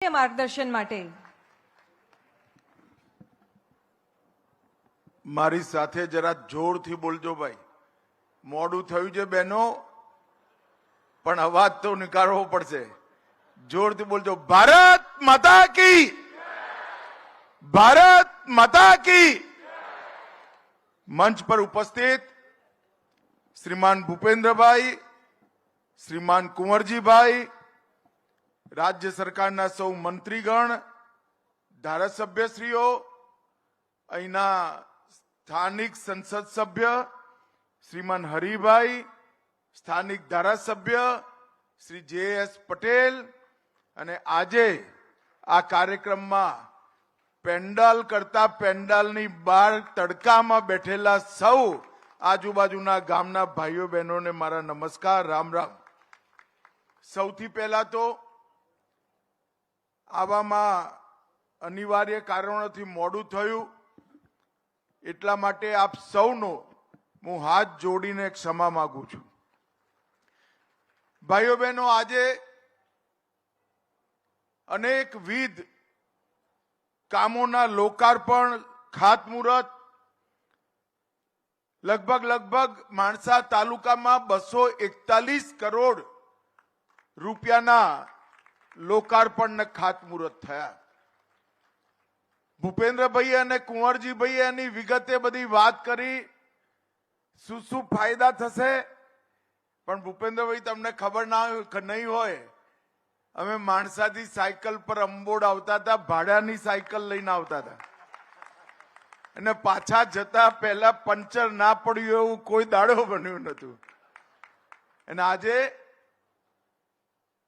માર્ગદર્શન માટે મારી સાથે જરા જોરથી બોલજો ભાઈ. મોડું થયું છે બહેનો, પણ અવાજ તો નીકાળવો પડશે. જોરથી બોલજો. ભારત માતા કી, ભારત માતા કી. મંચ પર ઉપસ્થિત શ્રીમાન ભૂપેન્દ્રભાઈ, શ્રીમાન કુંવરજીભાઈ, રાજ્ય સરકારના સૌ મંત્રીગણ, ધારાસભ્યશ્રીઓ, અહીંના સ્થાનિક સંસદ સભ્ય શ્રીમાન હરિભાઈ, સ્થાનિક ધારાસભ્ય શ્રી જે.એસ. પટેલ, અને આજે આ કાર્યક્રમમાં પેન્ડાલ કરતા પેન્ડાલની બહાર તડકામાં બેઠેલા સૌ આજુબાજુના ગામના ભાઈઓ બહેનોને મારા નમસ્કાર, રામ રામ. સૌથી પહેલા તો આવામાં અનિવાર્ય કારણોથી મોડું થયું, એટલા માટે આપ સૌનો હું હાથ જોડીને ક્ષમા માંગુ છું. ભાઈઓ બહેનો, આજે અનેકવિધ કામોના લોકાર્પણ, ખાતમુહૂર્ત, લગભગ માણસા તાલુકામાં 241 કરોડ રૂપિયાના લોકાર્પણ ને ખાતમુહૂર્ત થયા. ભૂપેન્દ્રભાઈ અને કુંવરજીભાઈ એની વિગતે બધી વાત કરી, શું શું ફાયદા થશે. પણ ભૂપેન્દ્રભાઈ, તમને ખબર નહીં હોય, અમે માણસાથી સાયકલ પર અંબોડ આવતા હતા, ભાડાની સાયકલ લઈને આવતા હતા, અને પાછા જતા પહેલા પંચર ના પડ્યું એવું કોઈ દાડો બન્યું નતું. અને આજે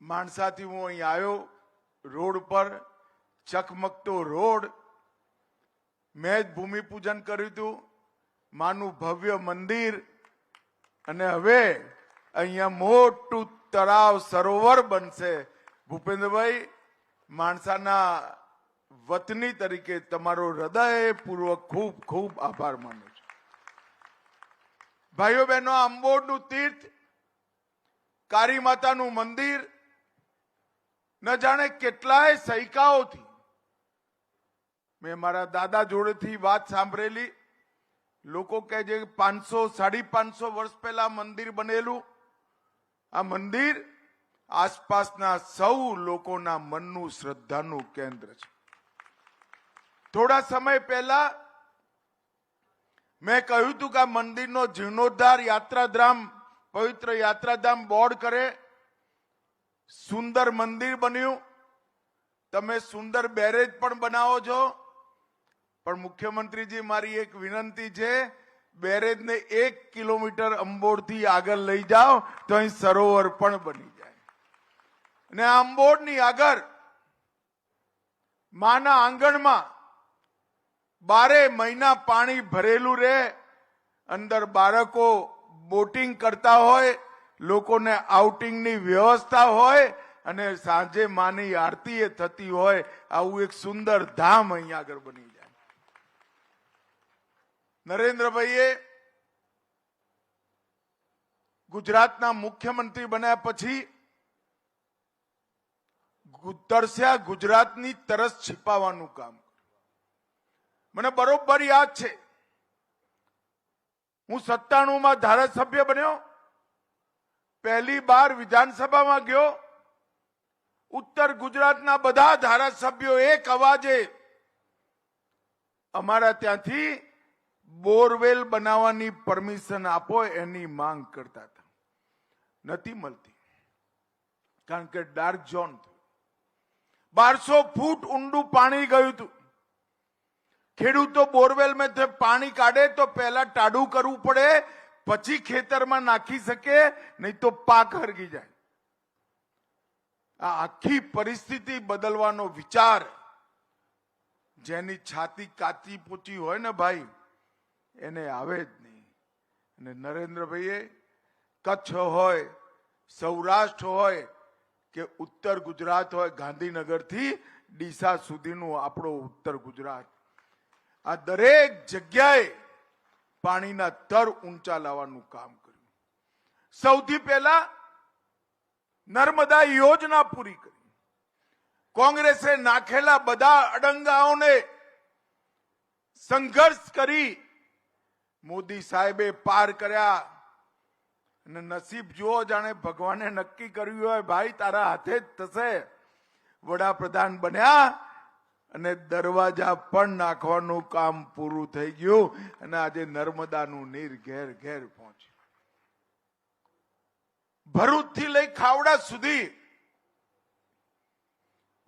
માણસાથી હું અહીં આવ્યો, રોડ પર ચકમકતો રોડ, મેં જ ભૂમિપૂજન કર્યું હતું, માનું ભવ્ય મંદિર, અને હવે અહીંયા મોટું તળાવ સરોવર બનશે. ભૂપેન્દ્રભાઈ, માણસાના વતની તરીકે તમારો હૃદયપૂર્વક ખૂબ ખૂબ આભાર માનું છું. ભાઈઓ બહેનો, અંબોડનું તીર્થ, કાળી માતાનું મંદિર, ન જાણે કેટલાય સૈકાઓથી મેં મારા દાદા જોડેથી વાત સાંભળેલી. લોકો કહે છે કે 500-550 વર્ષ પહેલા મંદિર બનેલું. આ મંદિર આસપાસના સૌ લોકોના મનનું શ્રદ્ધાનું કેન્દ્ર છે. થોડા સમય પહેલા મેં કહ્યું હતું કે આ મંદિરનો જીર્ણોદ્ધાર, યાત્રાધામ, પવિત્ર યાત્રાધામ બોર્ડ કરે. સુંદર મંદિર બન્યું. તમે સુંદર બેરેજ પણ બનાવો છો, પણ મુખ્યમંત્રીજી, મારી એક વિનંતી છે, બેરેજને 1 કિલોમીટર અંબોડથી આગળ લઈ જાઓ તો અહીં સરોવર પણ બની જાય. અને આ અંબોડની આગળ માના આંગણમાં 12 મહિના પાણી ભરેલું રહે, અંદર બાળકો બોટિંગ કરતા હોય, લોકોને આઉટિંગની વ્યવસ્થા હોય, અને સાંજે માની આરતી એ થતી હોય. આવું એક સુંદર ધામ અહીં આગળ બની જાય. નરેન્દ્રભાઈએ ગુજરાતના મુખ્યમંત્રી બન્યા પછી તરસ્યા ગુજરાતની તરસ છીપાવવાનું કામ. મને બરોબર યાદ છે, હું 97માં ધારાસભ્ય બન્યો, પહેલી વાર વિધાનસભામાં ગયો. ઉત્તર ગુજરાતના બધા ધારાસભ્યો એક અવાજે અમારા ત્યાંથી બોરવેલ બનાવવાની પરમિશન આપો એની માંગ કરતા હતા. નથી મળતી, કારણ કે ડાર્ક ઝોન થયું. 1200 ફૂટ ઊંડું પાણી ગયું હતું. ખેડૂતો બોરવેલ માં પાણી કાઢે તો પહેલા ટાઢું કરવું પડે, પછી ખેતરમાં નાખી શકે, નહીં તો પાક હરગી જાય. આ આખી પરિસ્થિતિ બદલવાનો વિચાર, જેની છાતી કાચી પૂચી હોય ને ભાઈ, એને આવે જ નહીં. અને નરેન્દ્રભાઈએ કચ્છ હોય, સૌરાષ્ટ્ર હોય કે ઉત્તર ગુજરાત હોય, ગાંધીનગરથી ડીસા સુધીનું આપણો ઉત્તર ગુજરાત, આ દરેક જગ્યાએ પાણીના તર ઊંચા લાવવાનું કામ કર્યું. સૌથી પહેલા નર્મદા યોજના પૂરી કરી. કોંગ્રેસે નાખેલા બધા અડંગાઓને સંઘર્ષ કરી મોદી સાહેબે પાર કર્યા. અને નસીબ જુઓ, જાણે ભગવાને નક્કી કર્યું હોય ભાઈ તારા હાથે જ થશે. વડાપ્રધાન બન્યા અને દરવાજા પણ નાખવાનું કામ પૂરું થઈ ગયું અને આજે નર્મદાનું નીર ઘેર ઘેર પહોંચ્યું. ભરૂચથી લઈ ખાવડા સુધી,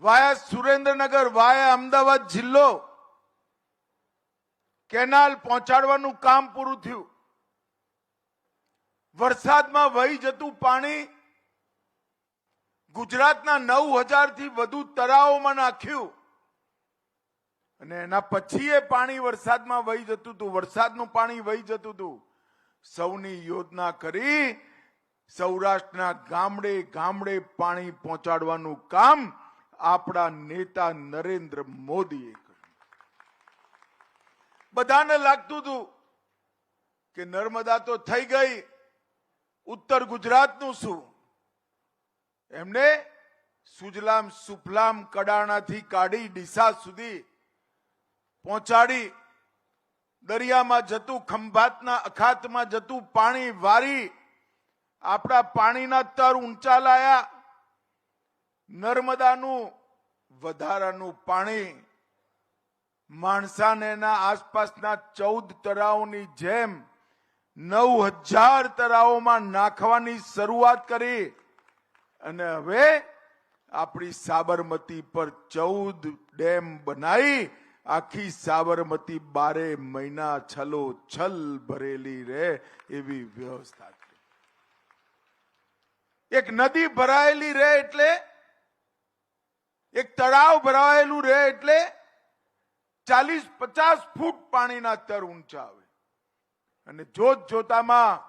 વાયા સુરેન્દ્રનગર, વાયા અમદાવાદ જિલ્લો, કેનાલ પહોંચાડવાનું કામ પૂરું થયું. વરસાદમાં વહી જતું પાણી ગુજરાતના 9,000 થી વધુ તળાવોમાં નાખ્યું અને એના પછી એ પાણી વરસાદમાં વહી જતું હતું, વરસાદનું પાણી વહી જતું હતું. સૌની યોજના કરી સૌરાષ્ટ્રના ગામડે ગામડે પાણી પહોંચાડવાનું કામ આપણા નેતા નરેન્દ્ર મોદીએ કર્યું. બધાને લાગતું હતું કે નર્મદા તો થઈ ગઈ, ઉત્તર ગુજરાતનું શું? એમને સુજલામ સુફલામ કડાણાથી કાઢી ડીસા સુધી પહોંચાડી. દરિયામાં જતું, ખંભાતના અખાતમાં જતું પાણી વારી આપણા પાણીના તર ઊંચા લાયા. નર્મદાનું વધારાનું પાણી માણસા ને એના આસપાસના 14 તળાવોની જેમ 9,000 તળાવોમાં નાખવાની શરૂઆત કરી અને હવે આપણી સાબરમતી પર 14 ડેમ બનાવી આખી સાબરમતી 12 મહિના છલોછલ ભરેલી રહે એવી વ્યવસ્થા કરી. એક નદી ભરાયેલી રહે એટલે, એક તળાવ ભરાયેલું રહે એટલે 40-50 ફૂટ પાણીના તર ઊંચા આવે. અને જોત જોતામાં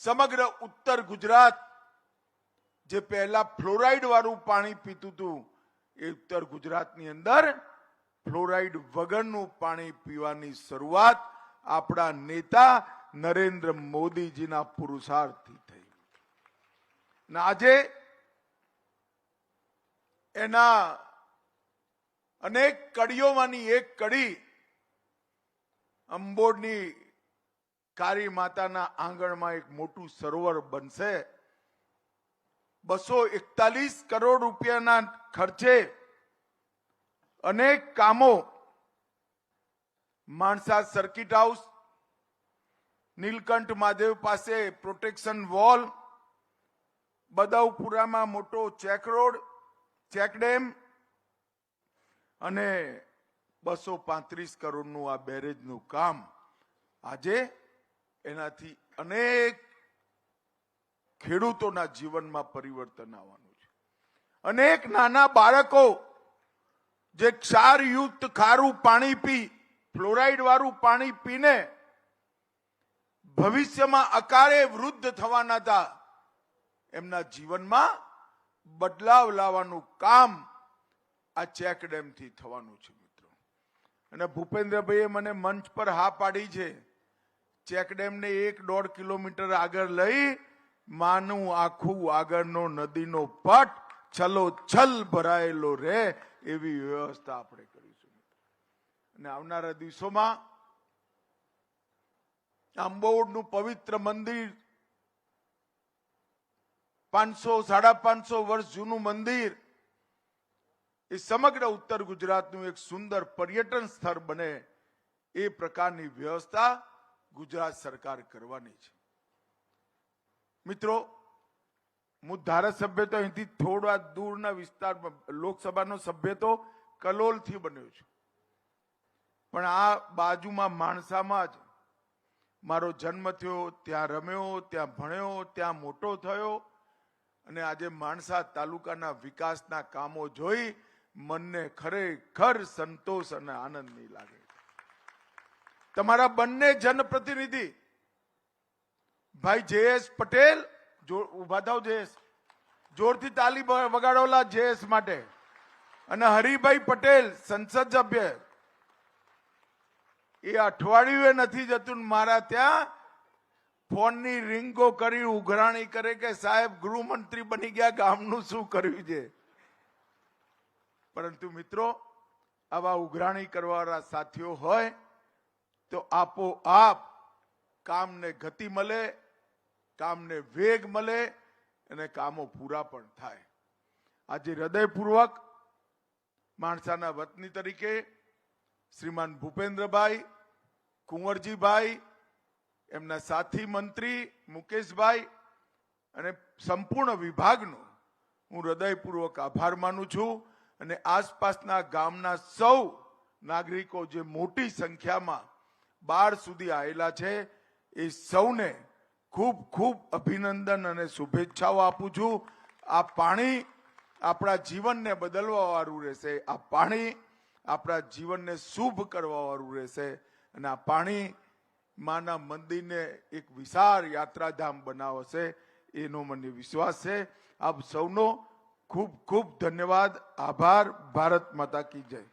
સમગ્ર ઉત્તર ગુજરાત જે પહેલા ફ્લોરાઇડ વાળું પાણી પીતું હતું એ ઉત્તર ગુજરાતની અંદર ફ્લોરાઇડ વગરનું પાણી પીવાની શરૂઆત આપણા નેતા નરેન્દ્ર મોદીજીના પુરુષાર્થથી થઈ. અને આજે એના અનેક કડીઓમાંની એક કડી અંબોડની કાળી માતાના આંગણમાં એક મોટું સરોવર બનશે. 241 કરોડ રૂપિયાના ખર્ચે અનેક કામો, માણસા સર્કિટ હાઉસ, નીલકંઠ મહાદેવ પાસે પ્રોટેક્શન વોલ, બદાઉપુરામાં મોટો ચેક રોડ, ચેક ડેમ અને 235 કરોડનું આ બેરેજનું કામ. આજે એનાથી અનેક ખેડૂતોના જીવનમાં પરિવર્તન આવવાનું છે. અનેક નાના બાળકો જે ક્ષારયુક્ત ખારું પાણી પી, ફ્લોરાઇડ વાળું પાણી પીને ભવિષ્યમાં અકાળે વૃદ્ધ થવાના હતા, એમના જીવનમાં બદલાવ લાવવાનું કામ આ ચેક ડેમથી થવાનું છે. અને ભૂપેન્દ્રભાઈએ મને મંચ પર હા પાડી છે, ચેકડેમને 1-1.5 કિલોમીટર આગળ લઈ માનું આખું આગળનો નદીનો પટ છલોછલ ભરાયેલો રહે એવી વ્યવસ્થા આપણે કરીશું. અને આવનારા દિવસોમાં આંબોડનું પવિત્ર મંદિર, 500-550 વર્ષ જૂનું મંદિર, એ સમગ્ર ઉત્તર ગુજરાતનું એક સુંદર પર્યટન સ્થળ બને એ પ્રકારની વ્યવસ્થા ગુજરાત સરકાર કરવાની છે. મિત્રો, હું ધારાસભ્ય તો અહીંથી થોડા દૂરના વિસ્તારમાં, લોકસભાનો સભ્ય તો કલોલથી બન્યો છું, પણ આ બાજુમાં માણસામાં જ મારો જન્મ થયો, ત્યાં રમ્યો, ત્યાં ભણ્યો, ત્યાં મોટો થયો અને આજે માણસા તાલુકાના વિકાસના કામો જોઈ મનને ખરેખર સંતોષ અને આનંદની લાગે. તમારા બંને જનપ્રતિનિધિ ભાઈ JS પટેલ, ઉભા થાવ JS, જોરથી તાલી વગાડોલા JS માટે, અને હરિભાઈ પટેલ સંસદ સભ્ય, એ અઠવાડિયું નથી જતું મારા ત્યાં ફોનની રિંગો કરી ઉઘરાણી કરે કે સાહેબ ગૃહમંત્રી બની ગયા, ગામનું શું કર્યું છે. પરંતુ મિત્રો આવા ઉઘરાણી કરવાવાળા સાથીઓ હોય તો આપોઆપ કામને ગતિ મળે, કામને વેગ મળે અને કામો પૂરા પણ થાય. આજે હૃદયપૂર્વક માણસાના વતની તરીકે શ્રીમાન ભૂપેન્દ્રભાઈ, કુંવરજીભાઈ, એમના સાથી મંત્રી મુકેશભાઈ અને સંપૂર્ણ વિભાગનો હું હૃદયપૂર્વક આભાર માનું છું. અને આસપાસના ગામના સૌ નાગરિકો જે મોટી સંખ્યામાં 12 સુધી આવેલા છે એ સૌને ખૂબ ખૂબ અભિનંદન અને શુભેચ્છાઓ આપું છું. આ પાણી આપણા જીવનને બદલવા વાળું રહેશે. આ પાણી આપણા જીવનને શુભ કરવા વાળું રહેશે. અને આ પાણી માના મંદિરને એક વિશાળ યાત્રાધામ બનાવશે એનો મને વિશ્વાસ છે. આપ સૌનો ખૂબ ખૂબ ધન્યવાદ, આભાર. ભારત માતા કી જય.